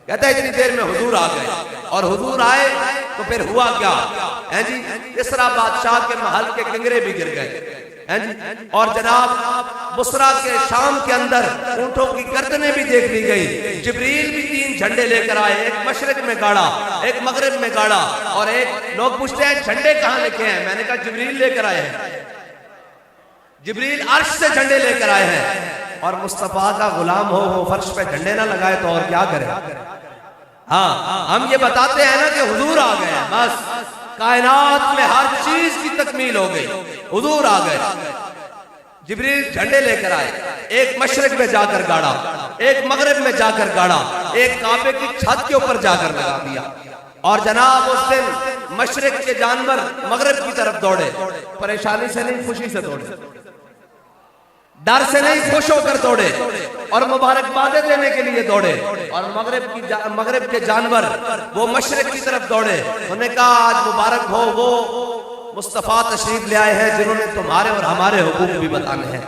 کہتا ہے اتنی دیر میں حضور آ گئے، اور حضور آئے تو پھر ہوا کیا ہیں جی، اسرا بادشاہ کے محل کے کنگرے بھی گر گئے ہیں جی، اور جناب بصرہ کے شام کے اندر اونٹوں کی گردنیں بھی دیکھ لی گئی۔ جبریل بھی 3 جھنڈے لے کر آئے، ایک مشرق میں گاڑا، ایک مغرب میں گاڑا، اور ایک لوگ پوچھتے ہیں جھنڈے کہاں لکھے ہیں؟ میں نے کہا جبریل لے کر آئے ہیں، جبریل عرش سے جھنڈے لے کر آئے ہیں۔ اور مصطفیٰ کا غلام ہو وہ فرش پہ جھنڈے نہ لگائے تو اور کیا کرے؟ ہاں ہم یہ بتاتے ہیں نا کہ حضور آ گئے، بس کائنات میں ہر چیز کی تکمیل ہو گئی، حضور آ گئے۔ جبریل جھنڈے لے کر آئے، ایک مشرق میں جا کر گاڑا، ایک مغرب میں جا کر گاڑا، ایک کعبے کی چھت کے اوپر جا کر لگا دیا، اور جناب اس دن مشرق کے جانور مغرب کی طرف دوڑے، پریشانی سے نہیں خوشی سے دوڑے، ڈر سے نہیں خوش ہو کر دوڑے، اور مبارکبادیں دینے کے لیے دوڑے، اور مغرب کے جانور وہ مشرق کی طرف دوڑے۔ انہوں نے کہا آج مبارک ہو وہ مصطفیٰ تشریف لے آئے ہیں جنہوں نے تمہارے اور ہمارے حقوق بھی بتانے ہیں۔